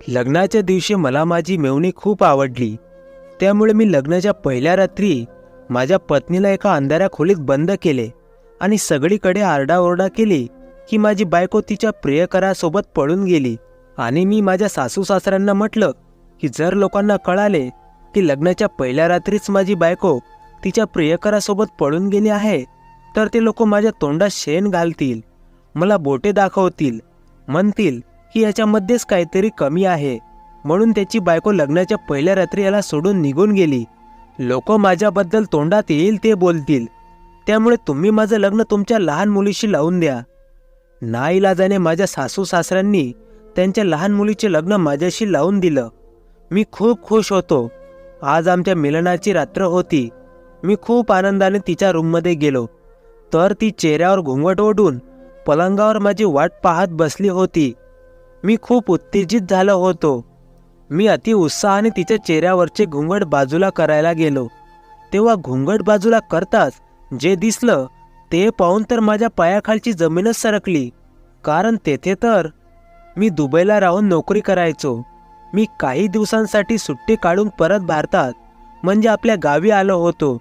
लग्नाच्या दिवशी मला माझी मेव्हणी खूप आवडली. त्यामुळे मी लग्नाच्या पहिल्या रात्री माझ्या पत्नीला एका अंधाऱ्या खोलीत बंद केले आणि सगळीकडे आरडाओरडा केली की माझी बायको तिच्या प्रियकरासोबत पळून गेली. आणि मी माझ्या सासू सासऱ्यांना म्हटलं की जर लोकांना कळाले की लग्नाच्या पहिल्या रात्रीच माझी बायको तिच्या प्रियकरासोबत पळून गेली आहे तर ते लोक माझ्या तोंडात शेण घालतील, मला बोटे दाखवतील, म्हणतील की याच्यामध्येच काहीतरी कमी आहे, म्हणून त्याची बायको लग्नाच्या पहिल्या रात्री याला सोडून निघून गेली. लोक माझ्याबद्दल तोंडात येईल ते बोलतील. त्यामुळे तुम्ही माझं लग्न तुमच्या लहान मुलीशी लावून द्या. नाईलाजाने माझ्या सासू सासऱ्यांनी त्यांच्या लहान मुलीचे लग्न माझ्याशी लावून दिलं. मी खूप खुश होतो. आज आमच्या मिलनाची रात्र होती. मी खूप आनंदाने तिच्या रूममध्ये गेलो तर ती चेहऱ्यावर घुंगट ओढून पलंगावर माझी वाट पाहत बसली होती. मी खूप उत्तेजित झालो होतो. मी अति उत्साहाने तिच्या चेहऱ्यावरचे घुंगट बाजूला करायला गेलो. तेव्हा घुंगट बाजूला करताच जे दिसलं ते पाहून तर माझ्या पायाखालची जमीनच सरकली. कारण तेथे तर मी दुबईला राहून नोकरी करायचो. मी काही दिवसांसाठी सुट्टी काढून परत भारतात म्हणजे आपल्या गावी आलो होतो.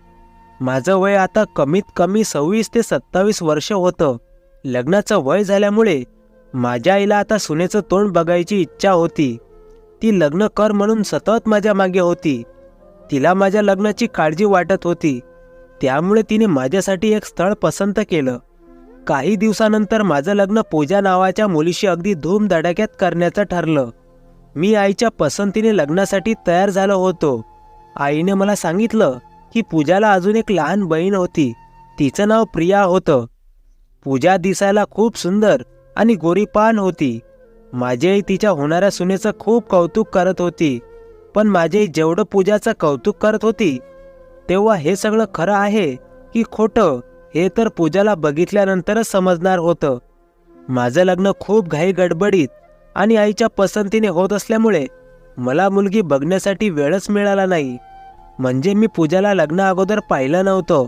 माझं वय आता कमीत कमी 26 ते 27 वर्ष होतं. लग्नाचं वय झाल्यामुळे माझ्या आईला आता सुनेचं तोंड बघायची इच्छा होती. ती लग्न कर म्हणून सतत माझ्या मागे होती. तिला माझ्या लग्नाची काळजी वाटत होती. त्यामुळे तिने माझ्यासाठी एक स्थळ पसंत केलं. काही दिवसानंतर माझं लग्न पूजा नावाच्या मुलीशी अगदी धूमधडाक्यात करण्याचं ठरलं. मी आईच्या पसंतीने लग्नासाठी तयार झालो होतो. आईने मला सांगितलं की पूजाला अजून एक लहान बहीण होती. तिचं नाव प्रिया होतं. पूजा दिसायला खूप सुंदर आणि गोरीपान होती. माझी आई तिच्या होणाऱ्या सुनेचं खूप कौतुक करत होती. पण माझी आई जेवढं पूजाचं कौतुक करत होती तेव्हा हे सगळं खरं आहे की खोटं हे तर पूजाला बघितल्यानंतरच समजणार होतं. माझं लग्न खूप घाई गडबडीत आणि आईच्या पसंतीने होत असल्यामुळे मला मुलगी बघण्यासाठी वेळच मिळाला नाही. म्हणजे मी पूजाला लग्न अगोदर पाहिलं नव्हतं.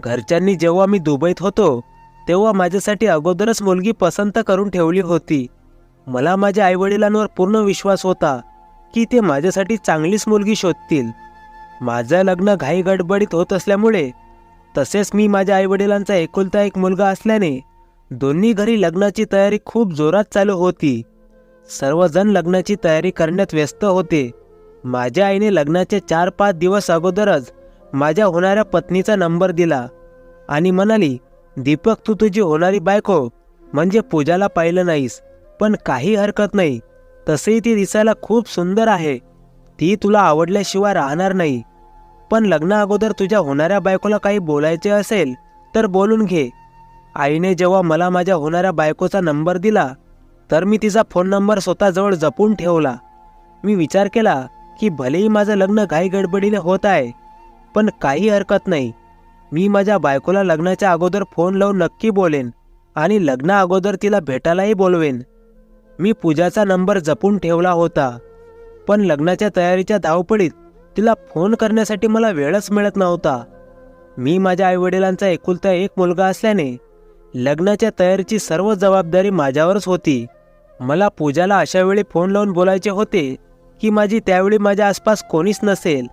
घरच्यांनी जेव्हा मी दुबईत होतो तेव्हा माझ्यासाठी अगोदरच मुलगी पसंत करून ठेवली होती. मला माझ्या आईवडिलांवर पूर्ण विश्वास होता की ते माझ्यासाठी चांगलीच मुलगी शोधतील. माझं लग्न घाई गडबडीत होत असल्यामुळे तसेच मी माझ्या आईवडिलांचा एकुलता एक मुलगा असल्याने दोन्ही घरी लग्नाची तयारी खूप जोरात चालू होती. सर्वजण लग्नाची तयारी करण्यात व्यस्त होते. माझ्या आईने लग्नाचे 4-5 दिवस अगोदरच माझ्या होणाऱ्या पत्नीचा नंबर दिला आणि म्हणाली, दीपक, तू तुझी होणारी बायको म्हणजे पूजाला पाहिलं नाहीस, पण काही हरकत नाही. तसेही ती दिसायला खूप सुंदर आहे. ती तुला आवडल्याशिवाय राहणार नाही. पण लग्ना अगोदर तुझ्या होणाऱ्या बायकोला काही बोलायचे असेल तर बोलून घे. आईने जेव्हा मला माझ्या होणाऱ्या बायकोचा नंबर दिला तर मी तिचा फोन नंबर स्वतःजवळ जपून ठेवला. मी विचार केला की भलेही माझं लग्न घाई गडबडीने होत आहे पण काही हरकत नाही. मी माझ्या बायकोला लग्नाच्या अगोदर फोन लावून नक्की बोलेन आणि लग्ना अगोदर तिला भेटायलाही बोलवेन. मी पूजाचा नंबर जपून ठेवला होता. पण लग्नाच्या तयारीच्या धावपळीत तिला फोन करण्यासाठी मला वेळच मिळत नव्हता. मी माझ्या आईवडिलांचा एकुलता एक मुलगा असल्याने लग्नाच्या तयारीची सर्व जबाबदारी माझ्यावरच होती. मला पूजाला अशा वेळी फोन लावून बोलायचे होते की माझी त्यावेळी माझ्या आसपास कोणीच नसेल,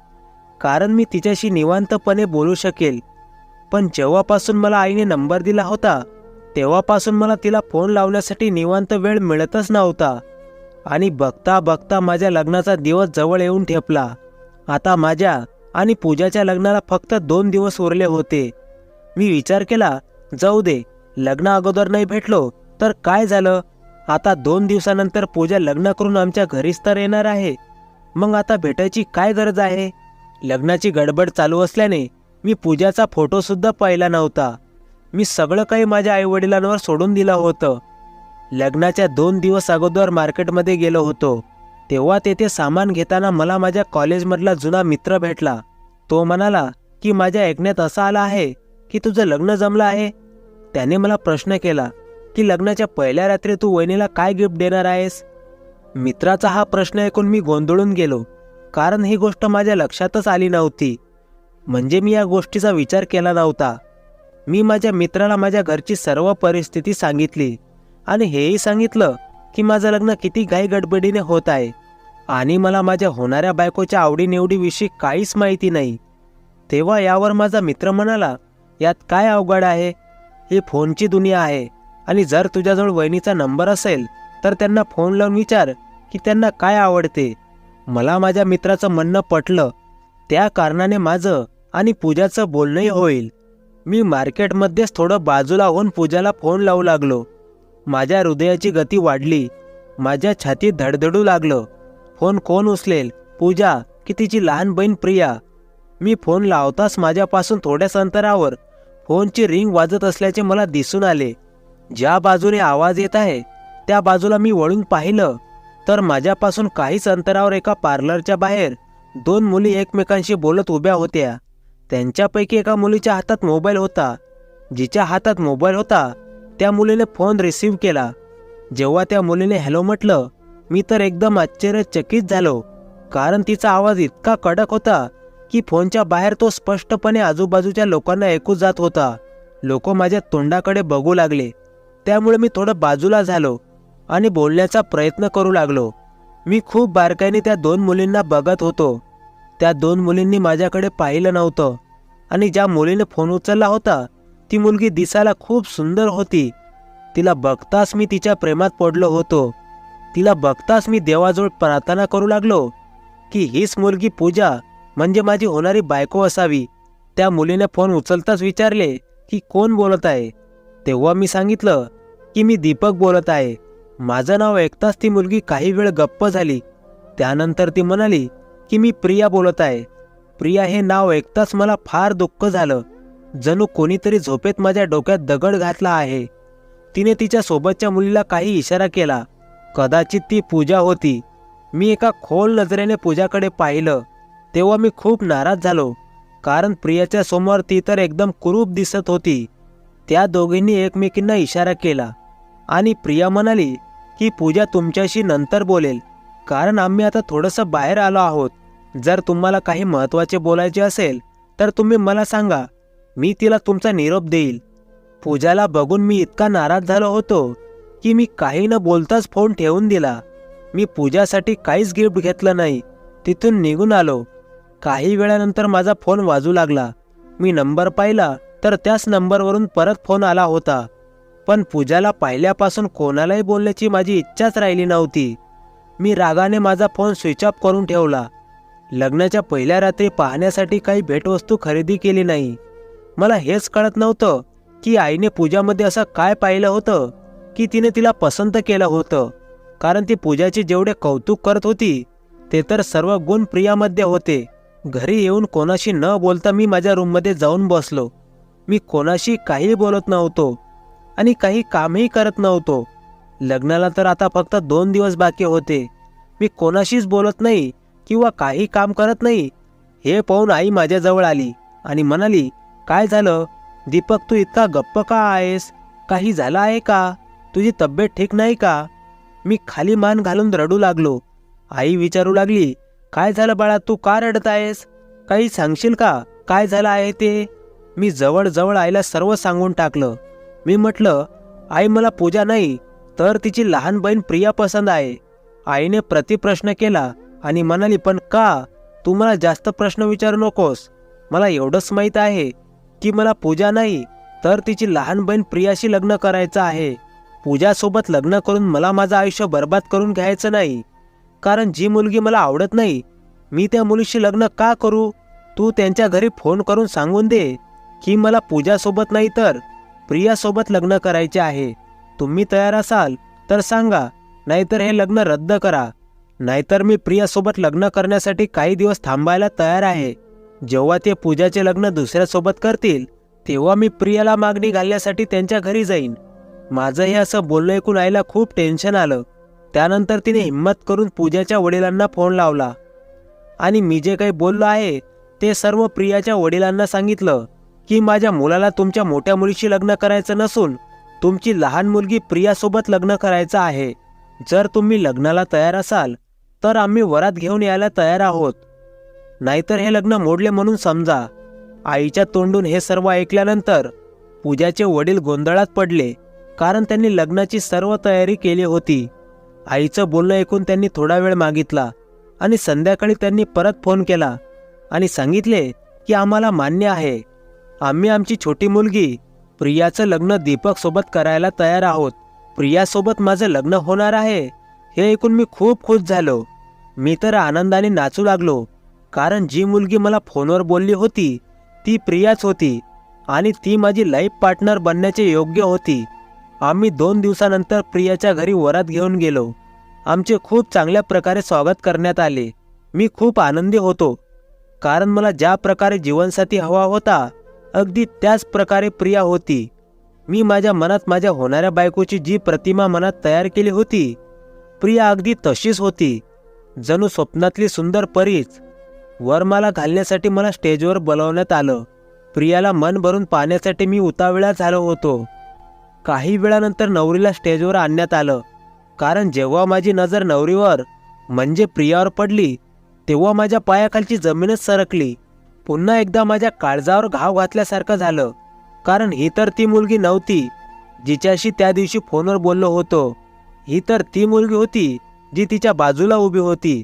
कारण मी तिच्याशी निवांतपणे बोलू शकेल. पण जेव्हापासून मला आईने नंबर दिला होता तेव्हापासून मला तिला फोन लावण्यासाठी निवांत वेळ मिळतच नव्हता. आणि बघता बघता माझ्या लग्नाचा दिवस जवळ येऊन ठेपला. आता माझ्या आणि पूजाच्या लग्नाला फक्त 2 दिवस उरले होते. मी विचार केला, जाऊ दे, लग्न अगोदर नाही भेटलो तर काय झालं. आता 2 दिवसानंतर पूजा लग्न करून आमच्या घरीच तर येणार आहे. मग आता भेटायची काय गरज आहे. लग्नाची गडबड चालू असल्याने मी पूजाचा फोटोसुद्धा पाहिला नव्हता. मी सगळं काही माझ्या आईवडिलांवर सोडून दिलं होतं. लग्नाच्या 2 दिवस अगोदर मार्केटमध्ये गेलो होतो. तेव्हा तेथे सामान घेताना मला माझ्या कॉलेजमधला जुना मित्र भेटला. तो म्हणाला की माझ्या ऐकण्यात असं आलं आहे की तुझं लग्न जमलं आहे. त्याने मला प्रश्न केला की लग्नाच्या पहिल्या रात्री तू वहिनीला काय गिफ्ट देणार आहेस. मित्राचा हा प्रश्न ऐकून मी गोंधळून गेलो, कारण ही गोष्ट माझ्या लक्षातच आली नव्हती. म्हणजे मी या गोष्टीचा विचार केला नव्हता. मी माझ्या मित्राला माझ्या घरची सर्व परिस्थिती सांगितली आणि हेही सांगितलं की माझं लग्न किती घाई गडबडीने होत आहे आणि मला माझ्या होणाऱ्या बायकोच्या आवडीनिवडीविषयी काहीच माहिती नाही. तेव्हा यावर माझा मित्र म्हणाला, यात काय अवघड आहे? ही फोनची दुनिया आहे आणि जर तुझ्याजवळ वहिनीचा नंबर असेल तर त्यांना फोन लावून विचार की त्यांना काय आवडते. मला माझ्या मित्राचं म्हणणं पटलं. त्या कारणाने माझं आणि पूजाचं बोलणंही होईल. मी मार्केटमध्येच थोडं बाजूला होऊन पूजाला फोन लावू लागलो. माझ्या हृदयाची गती वाढली. माझ्या छातीत धडधडू लागलं. फोन कोण उचलेल, पूजा की तिची लहान बहीण प्रिया? मी फोन लावताच माझ्यापासून थोड्याच अंतरावर फोनची रिंग वाजत असल्याचे मला दिसून आले. ज्या बाजूने आवाज येत आहे त्या बाजूला मी वळून पाहिलं तर माझ्यापासून काहीच अंतरावर एका पार्लरच्या बाहेर 2 मुली एकमेकांशी बोलत उभ्या होत्या. त्यांच्यापैकी एका मुलीच्या हातात मोबाईल होता. जिच्या हातात मोबाईल होता त्या मुलीने फोन रिसीव्ह केला. जेव्हा त्या मुलीने हॅलो म्हटलं, मी तर एकदम आश्चर्यचकित झालो, कारण तिचा आवाज इतका कडक होता की फोनच्या बाहेर तो स्पष्टपणे आजूबाजूच्या लोकांना ऐकू जात होता. लोक माझ्या तोंडाकडे बघू लागले. त्यामुळे मी थोडं बाजूला झालो आणि बोलण्याचा प्रयत्न करू लागलो. मी खूप बारकाईने त्या 2 मुलींना बघत होतो. त्या 2 मुलींनी माझ्याकडे पाहिलं नव्हतं आणि ज्या मुलीने फोन उचलला होता ती मुलगी दिसायला खूप सुंदर होती. तिला बघताच मी तिच्या प्रेमात पडलो होतो. तिला बघताच मी देवाजवळ प्रार्थना करू लागलो की हीच मुलगी पूजा म्हणजे माझी होणारी बायको असावी. त्या मुलीने फोन उचलताच विचारले की कोण बोलत आहे. तेव्हा मी सांगितलं की मी दीपक बोलत आहे. माझं नाव ऐकताच ती मुलगी काही वेळ गप्प झाली. त्यानंतर ती म्हणाली की मी प्रिया बोलत आहे. प्रिया हे नाव ऐकताच मला फार दुःख झालं. जणू कोणीतरी झोपेत माझ्या डोक्यात दगड घातला आहे. तिने तिच्या सोबतच्या मुलीला काही इशारा केला. कदाचित ती पूजा होती. मी एका खोल नजरेने पूजाकडे पाहिलं. तेव्हा मी खूप नाराज झालो, कारण प्रियाच्या समोर ती तर एकदम कुरूप दिसत होती. त्या दोघींनी एकमेकींना इशारा केला आणि प्रिया म्हणाली की पूजा तुमच्याशी नंतर बोलेल, कारण आम्ही आता थोडंसं बाहेर आलो आहोत. जर तुम्हाला काही महत्त्वाचे बोलायचे असेल तर तुम्ही मला सांगा, मी तिला तुमचा निरोप देईल. पूजाला बघून मी इतका नाराज झालो होतो की मी काही न बोलताच फोन ठेवून दिला. मी पूजासाठी काहीच गिफ्ट घेतलं नाही. तिथून निघून आलो. काही वेळानंतर माझा फोन वाजू लागला. मी नंबर पाहिला तर त्याच नंबरवरून परत फोन आला होता. पण पूजाला पाहिल्यापासून कोणालाही बोलण्याची माझी इच्छाच राहिली नव्हती. मी रागाने माझा फोन स्विच ऑफ करून ठेवला. लग्नाच्या पहिल्या रात्री पाहण्यासाठी काही भेटवस्तू खरेदी केली नाही. मला हेच कळत नव्हतं की आईने पूजामध्ये असं काय पाहिलं होतं की तिने तिला पसंत केलं होतं, कारण ती पूजाचे जेवढे कौतुक करत होती ते तर सर्व गुण प्रियामध्ये होते. घरी येऊन कोणाशी न बोलता मी माझ्या रूममध्ये जाऊन बसलो. मी कोणाशी काही बोलत नव्हतो आणि काही कामही करत नव्हतो. लग्नाला तर आता फक्त 2 दिवस बाकी होते. मी कोणाशीच बोलत नाही किंवा काही काम करत नाही. हे पाहून आई माझ्याजवळ आली आणि म्हणाली, काय झालं दीपक, तू इतका गप्प का आहेस? काही झालं आहे का? तुझी तब्येत ठीक नाही का? मी खाली मान घालून रडू लागलो. आई विचारू लागली, काय झालं बाळा, तू का रडत आहेस? काही सांगशील का, काय झालं आहे ते? मी जवळजवळ आईला सर्व सांगून टाकलं. मी म्हटलं, आई मला पूजा नाही तर तिची लहान बहीण प्रिया पसंत आहे. आईने प्रतिप्रश्न केला आणि म्हणाली, पण का? तू मला जास्त प्रश्न विचारू नकोस. मला एवढंच माहीत आहे की मला पूजा नाही तर तिची लहान बहीण प्रियाशी लग्न करायचं आहे. पूजासोबत लग्न करून मला माझं आयुष्य बर्बाद करून घ्यायचं नाही, कारण जी मुलगी मला आवडत नाही मी त्या मुलीशी लग्न का करू? तू त्यांच्या घरी फोन करून सांगून दे की मला पूजासोबत नाही तर प्रियासोबत लग्न करायचे आहे. तुम्ही तयार असाल तर सांगा, नाहीतर हे लग्न रद्द करा. नाहीतर मी प्रियासोबत लग्न करण्यासाठी काही दिवस थांबायला तयार आहे. जेव्हा ते पूजाचे लग्न दुसऱ्यासोबत करतील तेव्हा मी प्रियाला मागणी घालण्यासाठी त्यांच्या घरी जाईन. माझं हे असं बोलणं ऐकून आईला खूप टेन्शन आलं. त्यानंतर तिने हिम्मत करून पूजाच्या वडिलांना फोन लावला आणि मी जे काही बोललो आहे ते सर्व प्रियाच्या वडिलांना सांगितलं की माझ्या मुलाला तुमच्या मोठ्या मुलीशी लग्न करायचं नसून तुमची लहान मुलगी प्रियासोबत लग्न करायचं आहे. जर तुम्ही लग्नाला तयार असाल तर आम्ही वरात घेऊन यायला तयार आहोत, नाहीतर हे लग्न मोडले म्हणून समजा. आईच्या तोंडून हे सर्व ऐकल्यानंतर पूजाचे वडील गोंधळात पडले, कारण त्यांनी लग्नाची सर्व तयारी केली होती. आईचं बोलणं ऐकून त्यांनी थोडा वेळ मागितला आणि संध्याकाळी त्यांनी परत फोन केला आणि सांगितले की आम्हाला मान्य आहे, आम्ही आमची छोटी मुलगी प्रियाचं लग्न दीपक सोबत करायला तयार आहोत. प्रियासोबत माझं लग्न होणार आहे हे ऐकून मी खूप खुश झालो. मी तर आनंदाने नाचू लागलो, कारण जी मुलगी मला फोनवर बोलली होती ती प्रियाच होती आणि ती माझी लाईफ पार्टनर बनण्याचे योग्य होती. आम्ही 2 दिवसानंतर प्रियाच्या घरी वरात घेऊन गेलो. आमचे खूप चांगल्या प्रकारे स्वागत करण्यात आले. मी खूप आनंदी होतो, कारण मला ज्या प्रकारे जीवनसाथी हवा होता अगदी त्याच प्रकारे प्रिया होती. मी माझ्या मनात माझ्या होणाऱ्या बायकोची जी प्रतिमा मनात तयार केली होती, प्रिया अगदी तशीच होती, जणू स्वप्नातली सुंदर परीच. वरमाला घालण्यासाठी मला स्टेजवर बोलावण्यात आलं. प्रियाला मन भरून पाहण्यासाठी मी उतावळा झालो होतो. काही वेळानंतर नवरीला स्टेजवर आणण्यात आलं, कारण जेव्हा माझी नजर नवरीवर म्हणजे प्रियावर पडली तेव्हा माझ्या पायाखालची जमीनच सरकली. पुन्हा एकदा माझ्या काळजावर घाव घातल्यासारखं झालं, कारण ही तर ती मुलगी नव्हती जिच्याशी त्या दिवशी फोनवर बोललो होतो. ही तर ती मुलगी होती जी तिच्या बाजूला उभी होती.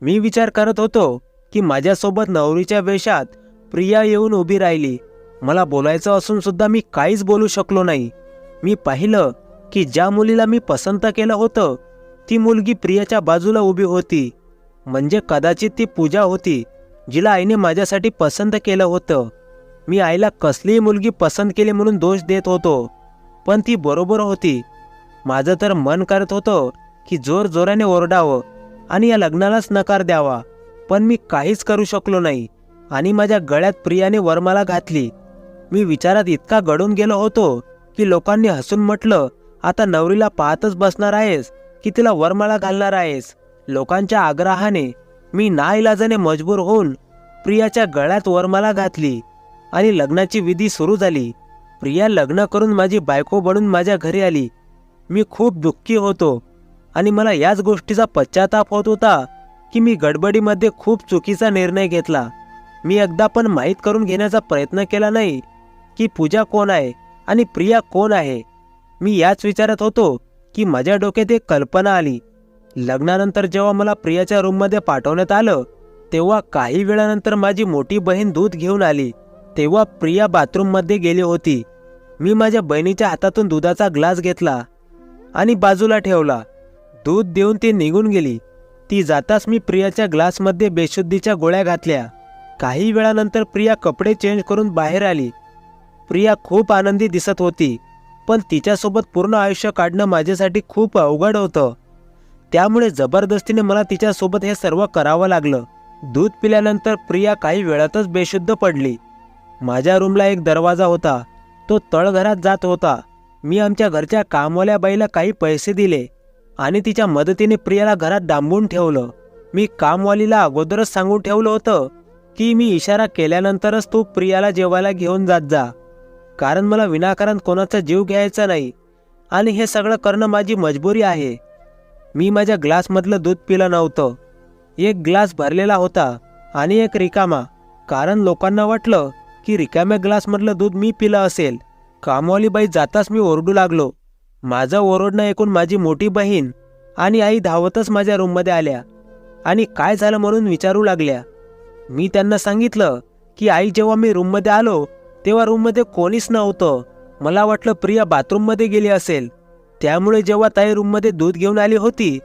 मी विचार करत होतो की माझ्यासोबत नवरीच्या वेशात प्रिया येऊन उभी राहिली. मला बोलायचं असून सुद्धा मी काहीच बोलू शकलो नाही. मी पाहिलं की ज्या मुलीला मी पसंत केलं होतं ती मुलगी प्रियाच्या बाजूला उभी होती. म्हणजे कदाचित ती पूजा होती जिला आईने माझ्यासाठी पसंत केलं होतं. मी आईला कसलीही मुलगी पसंत केली म्हणून दोष देत होतो, पण ती बरोबर होती. माझं तर मन करत होतं की जोरजोराने ओरडावं आणि या लग्नालाच नकार द्यावा, पण मी काहीच करू शकलो नाही आणि माझ्या गळ्यात प्रियाने वरमाला घातली. मी विचारात इतका गढून गेलो होतो की लोकांनी हसून म्हटलं, आता नवरीला पाहतच बसणार आहेस की तिला वरमाला घालणार आहेस. लोकांच्या आग्रहाने मी नाईलाजाने मजबूर होऊन प्रियाच्या गळ्यात वरमाला घातली आणि लग्नाची विधी सुरू झाली. प्रिया लग्न करून माझी बायको बनून माझ्या घरी आली. मी खूप दुःखी होतो आणि मला याच गोष्टीचा पश्चाताप होत होता की मी गडबडीमध्ये खूप चुकीचा निर्णय घेतला. मी एकदा पण माहीत करून घेण्याचा प्रयत्न केला नाही की पूजा कोण आहे आणि प्रिया कोण आहे. मी याच विचारात होतो की माझ्या डोक्यात एक कल्पना आली. लग्नानंतर जेव्हा मला प्रियाच्या रूममध्ये पाठवण्यात आलं तेव्हा काही वेळानंतर माझी मोठी बहीण दूध घेऊन आली. तेव्हा प्रिया बाथरूममध्ये गेली होती. मी माझ्या बहिणीच्या हातातून दुधाचा ग्लास घेतला आणि बाजूला ठेवला. दूध देऊन ती निघून गेली. ती जाताच मी प्रियाच्या ग्लासमध्ये बेशुद्धीच्या गोळ्या घातल्या. काही वेळानंतर प्रिया कपडे चेंज करून बाहेर आली. प्रिया खूप आनंदी दिसत होती, पण तिच्यासोबत पूर्ण आयुष्य काढणं माझ्यासाठी खूप अवघड होतं. त्यामुळे जबरदस्तीने मला तिच्यासोबत हे सर्व करावं लागलं. दूध पिल्यानंतर प्रिया काही वेळातच बेशुद्ध पडली. माझ्या रूमला एक दरवाजा होता, तो तळघरात जात होता. मी आमच्या घरच्या कामवाल्या बाईला काही पैसे दिले आणि तिच्या मदतीने प्रियाला घरात डांबून ठेवलं. मी कामवालीला अगोदरच सांगून ठेवलं होतं की मी इशारा केल्यानंतरच तू प्रियाला जेवायला घेऊन जात जा, कारण मला विनाकारण कोणाचा जीव घ्यायचा नाही आणि हे सगळं करणं माझी मजबुरी आहे. मी माझ्या ग्लासमधलं दूध पिलं नव्हतं. एक ग्लास भरलेला होता आणि एक रिकामा, कारण लोकांना वाटलं की रिकाम्या ग्लासमधलं दूध मी पिलं असेल. कामवाली बाई जाताच मी ओरडू लागलो. माझं ओरडणं ऐकून माझी मोठी बहीण आणि आई धावतच माझ्या रूममध्ये आल्या आणि काय झालं म्हणून विचारू लागल्या. मी त्यांना सांगितलं की आई, जेव्हा मी रूममध्ये आलो तेव्हा रूममध्ये कोणीच नव्हतं. मला वाटलं प्रिया बाथरूममध्ये गेली असेल. त्यामुळे जेव्हा ताई रूममध्ये दूध घेऊन आली होती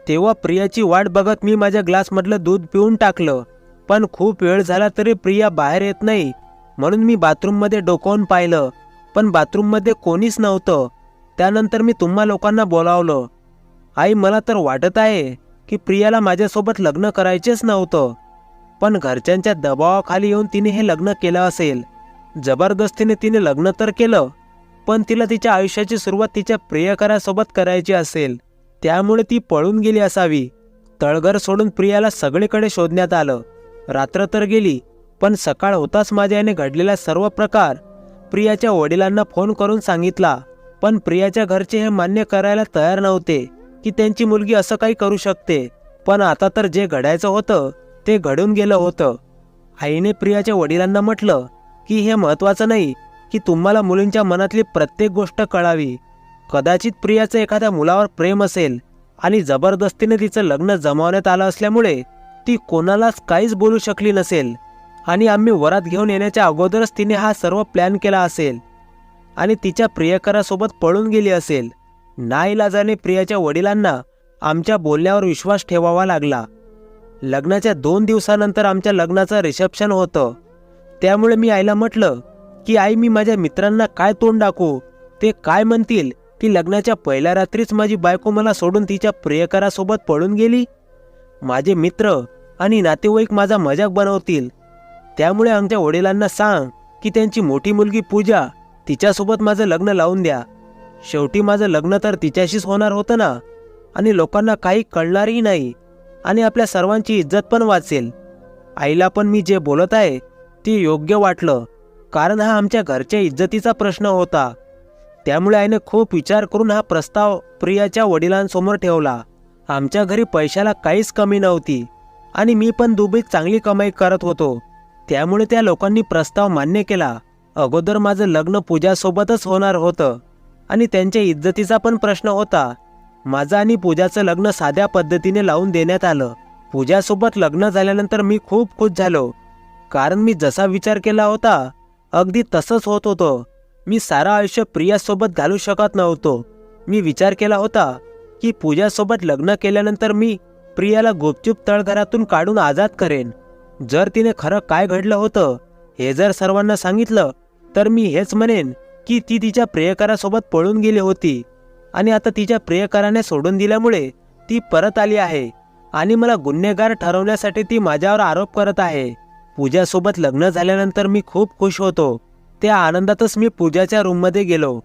तेव्हा प्रियाची वाट बघत मी माझ्या ग्लासमधलं दूध पिऊन टाकलं. पण खूप वेळ झाला तरी प्रिया बाहेर येत नाही, म्हणून मी बाथरूममध्ये डोकावून पाहिलं, पण बाथरूममध्ये कोणीच नव्हतं. त्यानंतर मी तुम्हा लोकांना बोलावलं. आई, मला तर वाटत आहे की प्रियाला माझ्यासोबत लग्न करायचेच नव्हतं, पण घरच्यांच्या दबावाखाली येऊन तिने हे लग्न केलं असेल. जबरदस्तीने तिने लग्न तर केलं, पण तिला तिच्या आयुष्याची सुरुवात तिच्या प्रियकरासोबत करायची असेल, त्यामुळे ती पळून गेली असावी. तळघर सोडून प्रियाला सगळीकडे शोधण्यात आलं. रात्र तर गेली, पण सकाळ होताच माझ्या याने घडलेला सर्व प्रकार प्रियाच्या वडिलांना फोन करून सांगितला. पण प्रियाच्या घरचे हे मान्य करायला तयार नव्हते की त्यांची मुलगी असं काही करू शकते. पण आता तर जे घडायचं होतं ते घडून गेलं होतं. आईने प्रियाच्या वडिलांना म्हटलं की हे महत्त्वाचं नाही की तुम्हाला मुलींच्या मनातली प्रत्येक गोष्ट कळावी. कदाचित प्रियाचं एखाद्या मुलावर प्रेम असेल आणि जबरदस्तीने तिचं लग्न जमवण्यात आलं असल्यामुळे ती कोणालाच काहीच बोलू शकली नसेल आणि आम्ही वरात घेऊन येण्याच्या अगोदरच तिने हा सर्व प्लॅन केला असेल आणि तिच्या प्रियकरासोबत पळून गेली असेल. नाईलाजाने प्रियाच्या वडिलांना आमच्या बोलण्यावर विश्वास ठेवावा लागला. लग्नाच्या 2 दिवसानंतर आमच्या लग्नाचं रिसेप्शन होतं. त्यामुळे मी आईला म्हटलं की आई, मी माझ्या मित्रांना काय तोंड दाखवू? ते काय म्हणतील की लग्नाच्या पहिल्या रात्रीच माझी बायको मला सोडून तिच्या प्रियकरासोबत पळून गेली? माझे मित्र आणि नातेवाईक माझा मजाक बनवतील. त्यामुळे आमच्या वडिलांना सांग की त्यांची मोठी मुलगी पूजा, तिच्यासोबत माझं लग्न लावून द्या. शेवटी माझं लग्न तर तिच्याशीच होणार होतं ना, आणि लोकांना काही कळणारही नाही आणि आपल्या सर्वांची इज्जत पण वाचेल. आईला पण मी जे बोलत आहे ते योग्य वाटलं, कारण हा आमच्या घरच्या इज्जतीचा प्रश्न होता. त्यामुळे आईने खूप विचार करून हा प्रस्ताव प्रियाच्या वडिलांसमोर ठेवला. आमच्या घरी पैशाला काहीच कमी नव्हती आणि मी पण दुबईत चांगली कमाई करत होतो. त्यामुळे त्या लोकांनी प्रस्ताव मान्य केला. अगोदर माझं लग्न पूजासोबतच होणार होतं आणि त्यांच्या इज्जतीचा पण प्रश्न होता. माझं आणि पूजाचं लग्न साध्या पद्धतीने लावून देण्यात आलं. पूजासोबत लग्न झाल्यानंतर मी खूप खुश झालो, कारण मी जसा विचार केला होता अगदी तसंच होत होतं. मी सारं आयुष्य प्रियासोबत घालू शकत नव्हतो. मी विचार केला होता की पूजासोबत लग्न केल्यानंतर मी प्रियाला गुपचूप तळघरातून काढून आजाद करेन. जर तिने खरं काय घडलं होतं हे जर सर्वांना सांगितलं तर मी हेच म्हणेन की ती तिच्या प्रियकरासोबत पळून गेली होती आणि आता तिच्या प्रियकराने सोडून दिल्यामुळे ती परत आली आहे आणि मला गुन्हेगार ठरवण्यासाठी ती माझ्यावर आरोप करत आहे. पूजासोबत लग्न झाल्यानंतर मी खूप खुश होतो. त्या आनंदातच मी पूजाच्या रूममध्ये गेलो.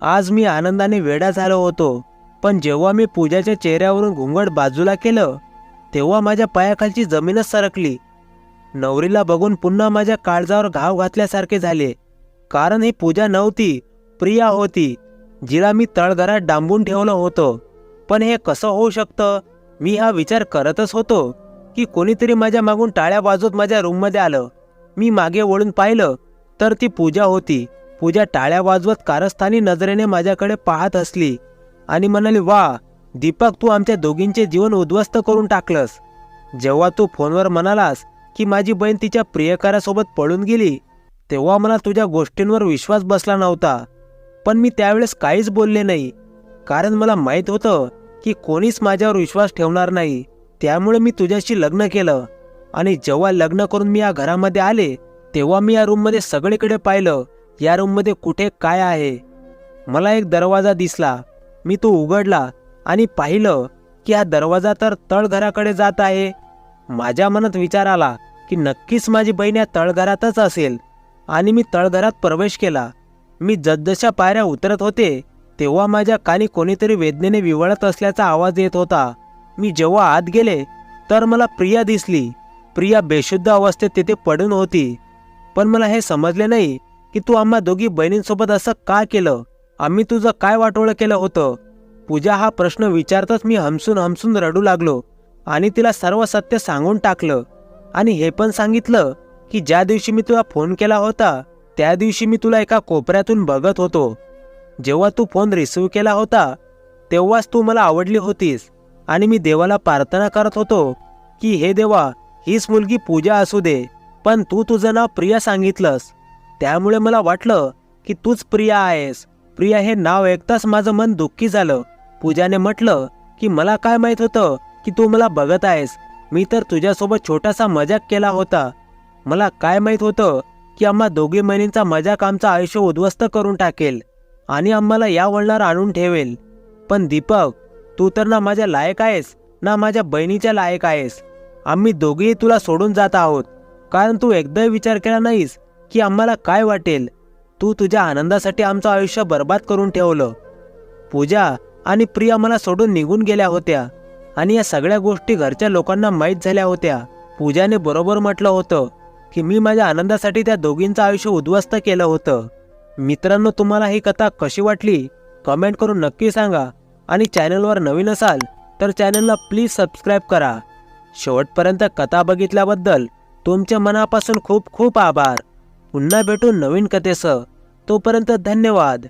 आज मी आनंदाने वेडा झालो होतो, पण जेव्हा मी पूजाच्या चेहऱ्यावरून घुंगट बाजूला केलं तेव्हा माझ्या पायाखालची जमीनच सरकली. नवरीला बघून पुन्हा माझ्या काळजावर घाव घातल्यासारखे झाले, कारण ही पूजा नव्हती, प्रिया होती, जिला मी तळघरात डांबून ठेवलं होतं. पण हे कसं होऊ शकतं? मी हा विचार करतच होतो की कोणीतरी माझ्या मागून टाळ्या वाजवत माझ्या रूममध्ये आलं. मी मागे वळून पाहिलं तर ती पूजा होती. पूजा टाळ्या वाजवत कारस्थानी नजरेने माझ्याकडे पाहत असली आणि म्हणाली, वा दीपक, तू आमच्या दोघींचे जीवन उद्ध्वस्त करून टाकलंस. जेव्हा तू फोनवर म्हणालास की माझी बहीण तिच्या प्रियकरासोबत पळून गेली तेव्हा मला तुझ्या गोष्टींवर विश्वास बसला नव्हता. पण मी त्यावेळेस काहीच बोलले नाही, कारण मला माहीत होतं की कोणीच माझ्यावर विश्वास ठेवणार नाही. त्यामुळे मी तुझ्याशी लग्न केलं आणि जेव्हा लग्न करून मी या घरामध्ये आले तेव्हा मी या रूममध्ये सगळीकडे पाहिलं, या रूममध्ये कुठे काय आहे. मला एक दरवाजा दिसला. मी तो उघडला आणि पाहिलं की हा दरवाजा तर तळघराकडे जात आहे. माझ्या मनात विचार आला की नक्कीच माझी बहीण या तळघरातच असेल आणि मी तळघरात प्रवेश केला. मी जसजशा पायऱ्या उतरत होते तेव्हा माझ्या कानी कोणीतरी वेदनेने विवळत असल्याचा आवाज येत होता. मी जेव्हा आत गेले तर मला प्रिया दिसली. प्रिया बेशुद्ध अवस्थेत तिथे पडून होती. पण मला हे समजले नाही की तू आम्हा दोघी बहिणींसोबत असं का केलं? आम्ही तुझं काय वाटोळं केलं होतं? पूजा हा प्रश्न विचारताच मी हमसून हमसून रडू लागलो आणि तिला सर्व सत्य सांगून टाकलं आणि हे पण सांगितलं की ज्या दिवशी मी तुला फोन केला होता त्या दिवशी मी तुला एका कोपऱ्यातून बघत होतो. जेव्हा तू फोन रिसीव्ह केला होता तेव्हाच तू मला आवडली होतीस आणि मी देवाला प्रार्थना करत होतो की हे देवा, हीच मुलगी पूजा असू दे. पण तू तुझं नाव प्रिया सांगितलंस, त्यामुळे मला वाटलं की तूच प्रिया आहेस. प्रिया हे नाव ऐकताच माझं मन दुःखी झालं. पूजाने म्हटलं की मला काय माहीत होतं की तू मला बघत आहेस. मी तर तुझ्यासोबत छोटासा मजाक केला होता. मला काय माहीत होतं की आम्हा दोघी बहिणींचा मजाक आमचं आयुष्य उद्ध्वस्त करून टाकेल आणि आम्हाला या वळणावर आणून ठेवेल. पण दीपक, तू तर ना माझ्या लायक आहेस ना माझ्या बहिणीच्या लायक आहेस. आम्ही दोघेही तुला सोडून जात आहोत, कारण तू एकदाही विचार केला नाहीस की आम्हाला काय वाटेल. तू तुझ्या आनंदासाठी आमचं आयुष्य बर्बाद करून ठेवलं. पूजा आणि प्रिया मला सोडून निघून गेल्या होत्या आणि या सगळ्या गोष्टी घरच्या लोकांना माहीत झाल्या होत्या. पूजाने बरोबर म्हटलं होतं की मी माझ्या आनंदासाठी त्या दोघींचं आयुष्य उद्ध्वस्त केलं होतं. मित्रांनो, तुम्हाला ही कथा कशी वाटली कमेंट करून नक्की सांगा आणि चॅनलवर नवीन असाल तर चॅनलला प्लीज सबस्क्राईब करा. शेवटपर्यंत कथा बघितल्याबद्दल तुमच्या मनापासून खूप खूप आभार. पुन्हा भेटू नवीन कथेसह. तोपर्यंत धन्यवाद.